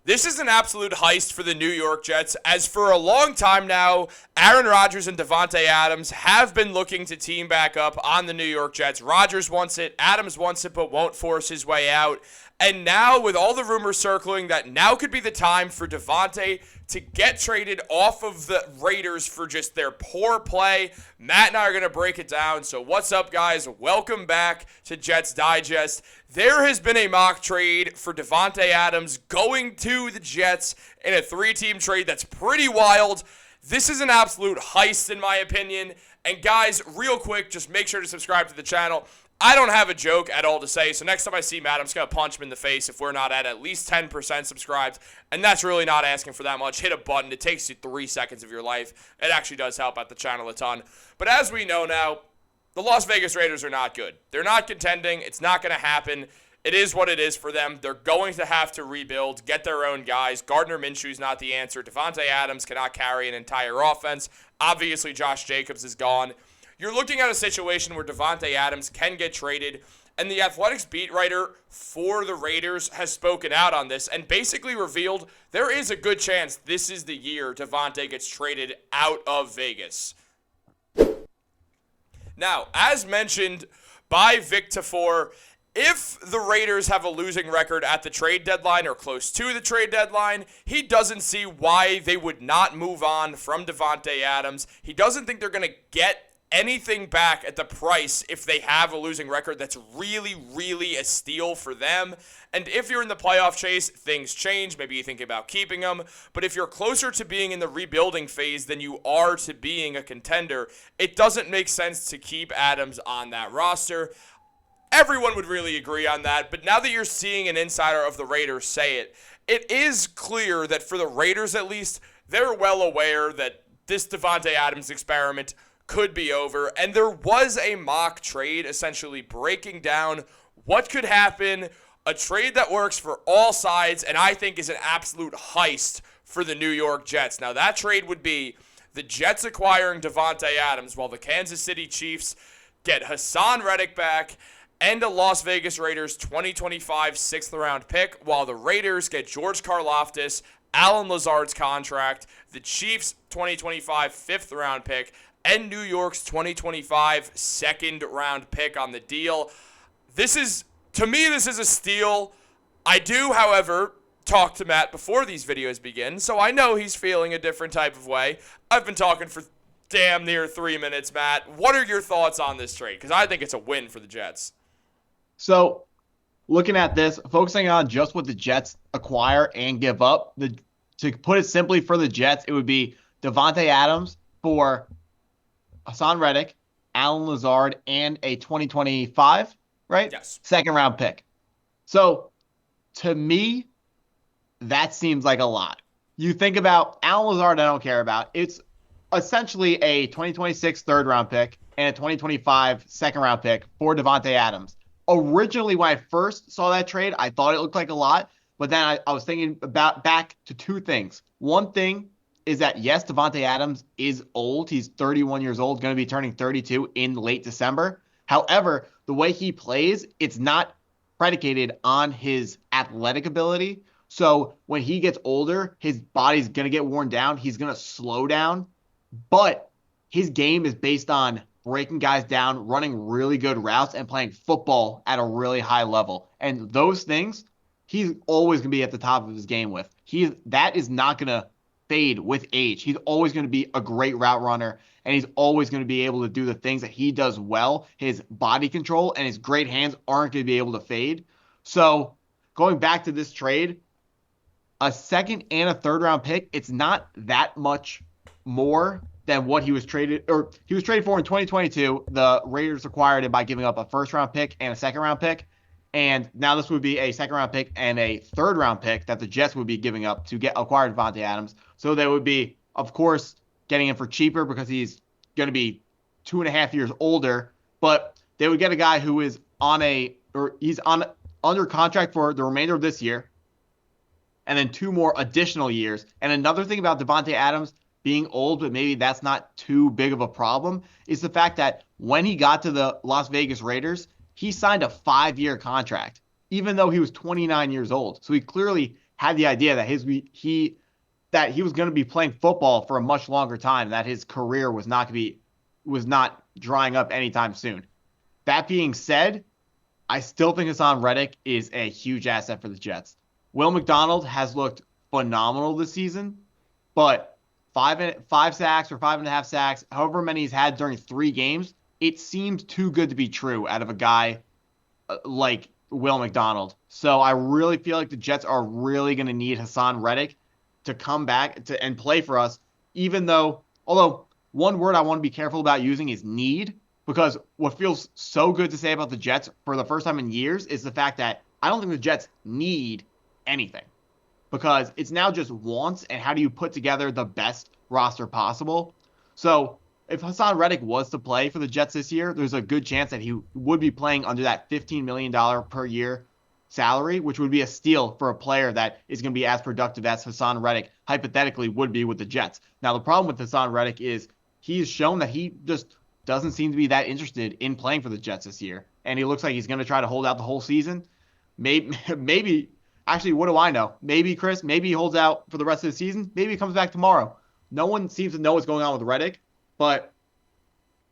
This is an absolute heist for the New York Jets, as for a long time now, Aaron Rodgers and Davante Adams have been looking to team back up on the New York Jets. Rodgers wants it, Adams wants it, but won't force his way out. And now, with all the rumors circling, that now could be the time for Davante to get traded off of the Raiders for just their poor play. Matt and I are going to break it down. So what's up, guys? Welcome back to Jets Digest. There has been a mock trade for Davante Adams going to the Jets in a 3-team trade that's pretty wild. This is an absolute heist, in my opinion. And guys, real quick, just make sure to subscribe to the channel. I don't have a joke at all to say, so next time I see Matt, I'm just going to punch him in the face if we're not at least 10% subscribed, and that's really not asking for that much. Hit a button. It takes you 3 seconds of your life. It actually does help out the channel a ton. But as we know now, the Las Vegas Raiders are not good. They're not contending. It's not going to happen. It is what it is for them. They're going to have to rebuild, get their own guys. Gardner Minshew's not the answer. Davante Adams cannot carry an entire offense. Obviously, Josh Jacobs is gone. You're looking at a situation where Davante Adams can get traded, and the Athletics beat writer for the Raiders has spoken out on this and basically revealed there is a good chance this is the year Davante gets traded out of Vegas. Now, as mentioned by Vic Tafur, if the Raiders have a losing record at the trade deadline or close to the trade deadline, he doesn't see why they would not move on from Davante Adams. He doesn't think they're going to get anything back at the price if they have a losing record that's really, really a steal for them. And if you're in the playoff chase, things change. Maybe you think about keeping them. But if you're closer to being in the rebuilding phase than you are to being a contender, it doesn't make sense to keep Adams on that roster. Everyone would really agree on that. But now that you're seeing an insider of the Raiders say it, it is clear that for the Raiders at least, they're well aware that this Davante Adams experiment could be over, and there was a mock trade essentially breaking down what could happen, a trade that works for all sides, and I think is an absolute heist for the New York Jets. Now, that trade would be the Jets acquiring Davante Adams while the Kansas City Chiefs get Hassan Reddick back and a Las Vegas Raiders 2025 6th-round pick, while the Raiders get George Karlaftis, Allen Lazard's contract, the Chiefs 2025 5th-round pick, and New York's 2025 2nd-round pick on the deal. To me, this is a steal. I do, however, talk to Matt before these videos begin, so I know he's feeling a different type of way. I've been talking for damn near 3 minutes, Matt. What are your thoughts on this trade? Because I think it's a win for the Jets. So, looking at this, focusing on just what the Jets acquire and give up, to put it simply for the Jets, it would be Davante Adams for Hassan Reddick, Allen Lazard, and a 2025, right? Yes. 2nd-round pick. So, to me, that seems like a lot. You think about Allen Lazard, I don't care about. It's essentially a 2026 3rd-round pick and a 2025 2nd-round pick for Davante Adams. Originally, when I first saw that trade, I thought it looked like a lot, but then I was thinking about back to two things. One thing is that, yes, Davante Adams is old. He's 31 years old, going to be turning 32 in late December. However, the way he plays, it's not predicated on his athletic ability. So when he gets older, his body's going to get worn down. He's going to slow down. But his game is based on breaking guys down, running really good routes, and playing football at a really high level. And those things, he's always going to be at the top of his game with. That is not going to fade with age. He's always going to be a great route runner, and he's always going to be able to do the things that he does well. His body control and his great hands aren't going to be able to fade. So going back to this trade, a 2nd and a 3rd-round pick, it's not that much more than what he was traded for in 2022. The Raiders acquired it by giving up a 1st-round pick and a 2nd-round pick. And now this would be a 2nd-round pick and a 3rd-round pick that the Jets would be giving up to acquire Davante Adams. So they would be, of course, getting him for cheaper because he's going to be 2.5 years older. But they would get a guy who is under contract for the remainder of this year, and then 2 more additional years. And another thing about Davante Adams being old, but maybe that's not too big of a problem, is the fact that when he got to the Las Vegas Raiders, he signed a 5-year contract, even though he was 29 years old. So he clearly had the idea that that he was going to be playing football for a much longer time, that his career was not drying up anytime soon. That being said, I still think Hassan Reddick is a huge asset for the Jets. Will McDonald has looked phenomenal this season, but five sacks or 5.5 sacks, however many he's had during 3 games, it seems too good to be true out of a guy like Will McDonald. So I really feel like the Jets are really going to need Hassan Reddick to come back and play for us, although one word I want to be careful about using is need, because what feels so good to say about the Jets for the first time in years is the fact that I don't think the Jets need anything, because it's now just wants and how do you put together the best roster possible. So if Hassan Reddick was to play for the Jets this year, there's a good chance that he would be playing under that $15 million per year salary, which would be a steal for a player that is going to be as productive as Hassan Reddick hypothetically would be with the Jets. Now, the problem with Hassan Reddick is he's shown that he just doesn't seem to be that interested in playing for the Jets this year, and he looks like he's going to try to hold out the whole season. Maybe, actually, what do I know? Maybe, Chris, maybe he holds out for the rest of the season. Maybe he comes back tomorrow. No one seems to know what's going on with Reddick, but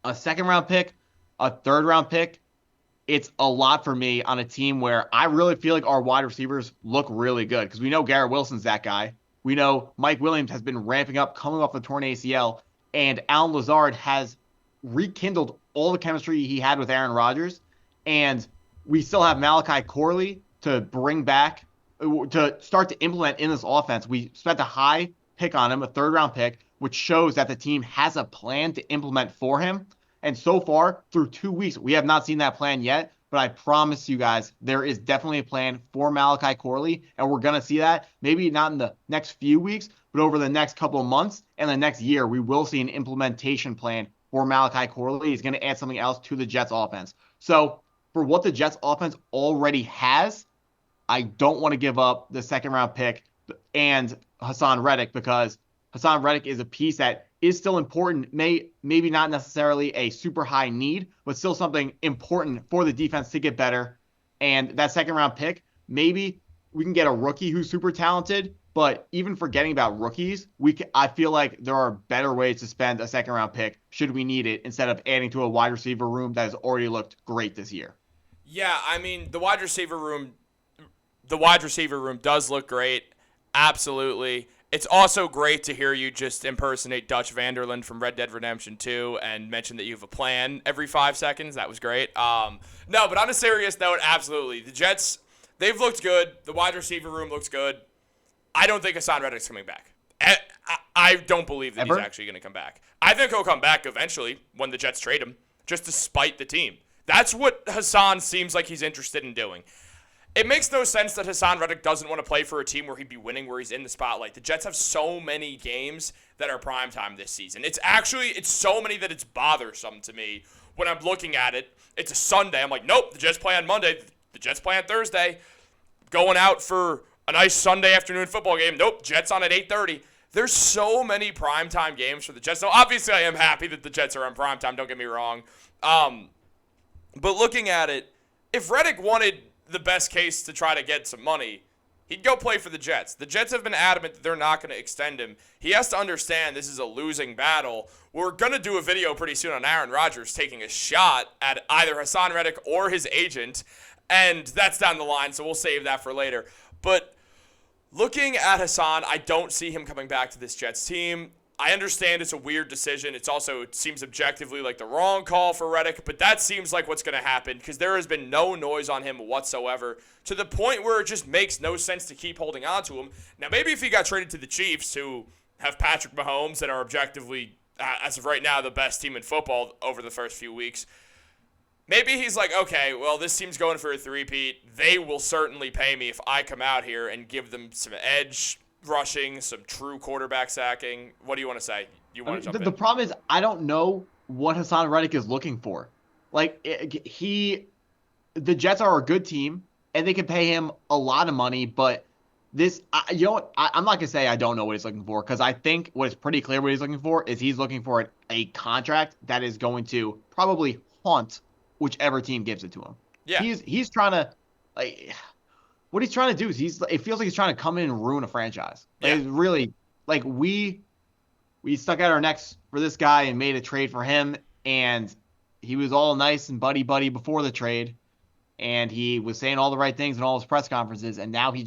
a second-round pick, a third-round pick, it's a lot for me on a team where I really feel like our wide receivers look really good, because we know Garrett Wilson's that guy. We know Mike Williams has been ramping up, coming off the torn ACL, and Allen Lazard has rekindled all the chemistry he had with Aaron Rodgers, and we still have Malachi Corley to bring back, to start to implement in this offense. We spent a high pick on him, a third-round pick, which shows that the team has a plan to implement for him. And so far, through 2 weeks, we have not seen that plan yet. But I promise you guys, there is definitely a plan for Malachi Corley, and we're going to see that. Maybe not in the next few weeks, but over the next couple of months and the next year, we will see an implementation plan for Malachi Corley. He's going to add something else to the Jets offense. So for what the Jets offense already has, I don't want to give up the second-round pick and Hassan Reddick, because Hassan Reddick is a piece that is still important, maybe not necessarily a super high need, but still something important for the defense to get better. And that second-round pick, maybe we can get a rookie who's super talented, but even forgetting about rookies, I feel like there are better ways to spend a second-round pick should we need it, instead of adding to a wide receiver room that has already looked great this year. Yeah, I mean, the wide receiver room does look great. Absolutely. It's also great to hear you just impersonate Dutch Vanderland from Red Dead Redemption 2 and mention that you have a plan every 5 seconds. That was great. No, but on a serious note, absolutely. The Jets, they've looked good. The wide receiver room looks good. I don't think Hassan Reddick's coming back. I don't believe that he's actually going to come back. I think he'll come back eventually when the Jets trade him, just to spite the team. That's what Hassan seems like he's interested in doing. It makes no sense that Hassan Reddick doesn't want to play for a team where he'd be winning, where he's in the spotlight. The Jets have so many games that are primetime this season. It's so many that it's bothersome to me when I'm looking at it. It's a Sunday. I'm like, nope, the Jets play on Monday. The Jets play on Thursday. Going out for a nice Sunday afternoon football game. Nope, Jets on at 8:30. There's so many primetime games for the Jets. So obviously I am happy that the Jets are on primetime, don't get me wrong. But looking at it, if Reddick wanted the best case to try to get some money, he'd go play for the Jets. The Jets have been adamant that they're not going to extend him. He has to understand this is a losing battle. We're going to do a video pretty soon on Aaron Rodgers taking a shot at either Hassan Reddick or his agent, and that's down the line, so we'll save that for later. But looking at Hassan, I don't see him coming back to this Jets team. I understand it's a weird decision. It seems objectively like the wrong call for Reddick, but that seems like what's going to happen, because there has been no noise on him whatsoever, to the point where it just makes no sense to keep holding on to him. Now, maybe if he got traded to the Chiefs, who have Patrick Mahomes and are objectively, as of right now, the best team in football over the first few weeks, maybe he's like, okay, well, this team's going for a three-peat. They will certainly pay me if I come out here and give them some edge rushing, some true quarterback sacking. What do you want to say? You want to jump in? The problem is I don't know what Hassan Reddick is looking for. Like, the Jets are a good team, and they can pay him a lot of money, but this, you know what? I'm not going to say I don't know what he's looking for, because I think what is pretty clear what he's looking for is he's looking for a contract that is going to probably haunt whichever team gives it to him. Yeah. He's trying to, like, what he's trying to do is it feels like he's trying to come in and ruin a franchise. Like, Yeah. it's really like we stuck out our necks for this guy and made a trade for him, and he was all nice and buddy buddy before the trade, and he was saying all the right things in all his press conferences, and now he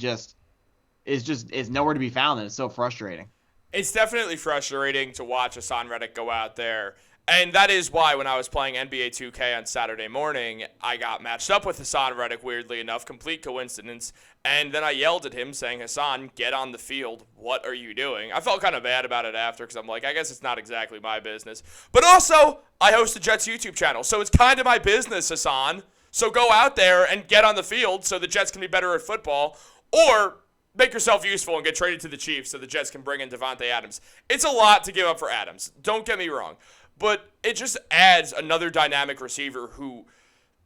is nowhere to be found, and it's so frustrating. It's definitely frustrating to watch Hassan Reddick go out there. And that is why when I was playing NBA 2K on Saturday morning, I got matched up with Hassan Reddick, weirdly enough, complete coincidence. And then I yelled at him saying, Hassan, get on the field. What are you doing? I felt kind of bad about it after because I'm like, I guess it's not exactly my business. But also, I host the Jets YouTube channel, so it's kind of my business, Hassan. So go out there and get on the field so the Jets can be better at football. Or make yourself useful and get traded to the Chiefs so the Jets can bring in Davante Adams. It's a lot to give up for Adams. Don't get me wrong. But it just adds another dynamic receiver who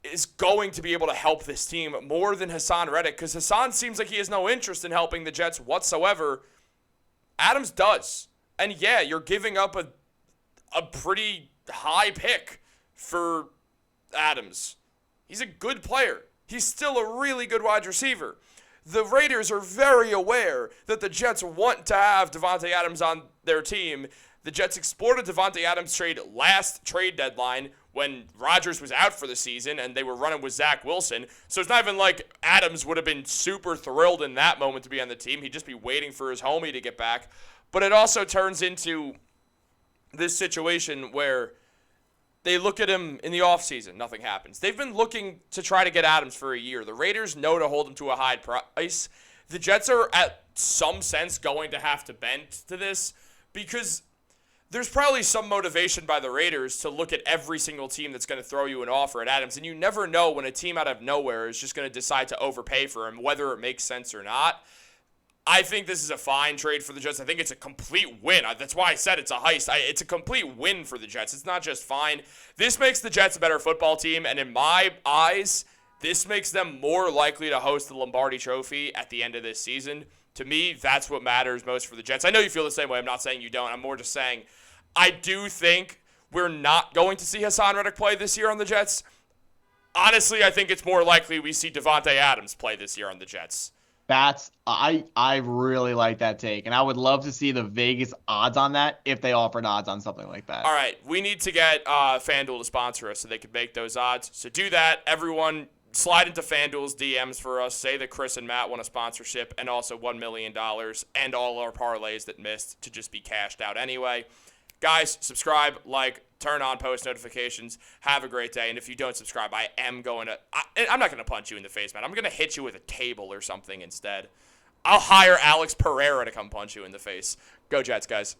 is going to be able to help this team more than Hassan Reddick, because Hassan seems like he has no interest in helping the Jets whatsoever. Adams does. And yeah, you're giving up a pretty high pick for Adams. He's a good player. He's still a really good wide receiver. The Raiders are very aware that the Jets want to have Davante Adams on their team. The Jets explored a Davante Adams trade last trade deadline when Rodgers was out for the season and they were running with Zach Wilson. So it's not even like Adams would have been super thrilled in that moment to be on the team. He'd just be waiting for his homie to get back. But it also turns into this situation where they look at him in the offseason. Nothing happens. They've been looking to try to get Adams for a year. The Raiders know to hold him to a high price. The Jets are, at some sense, going to have to bend to this because there's probably some motivation by the Raiders to look at every single team that's going to throw you an offer at Adams. And you never know when a team out of nowhere is just going to decide to overpay for him, whether it makes sense or not. I think this is a fine trade for the Jets. I think it's a complete win. That's why I said it's a heist. It's a complete win for the Jets. It's not just fine. This makes the Jets a better football team, and in my eyes, this makes them more likely to host the Lombardi Trophy at the end of this season. To me, that's what matters most for the Jets. I know you feel the same way. I'm not saying you don't. I'm more just saying I do think we're not going to see Hassan Reddick play this year on the Jets. Honestly, I think it's more likely we see Davante Adams play this year on the Jets. I really like that take, and I would love to see the Vegas odds on that if they offered odds on something like that. All right, we need to get FanDuel to sponsor us so they can make those odds. So do that. Everyone, slide into FanDuel's DMs for us. Say that Chris and Matt want a sponsorship and also $1 million and all our parlays that missed to just be cashed out anyway. Guys, subscribe, like, turn on post notifications. Have a great day. And if you don't subscribe, I am going to I'm not going to punch you in the face, man. I'm going to hit you with a table or something instead. I'll hire Alex Pereira to come punch you in the face. Go Jets, guys.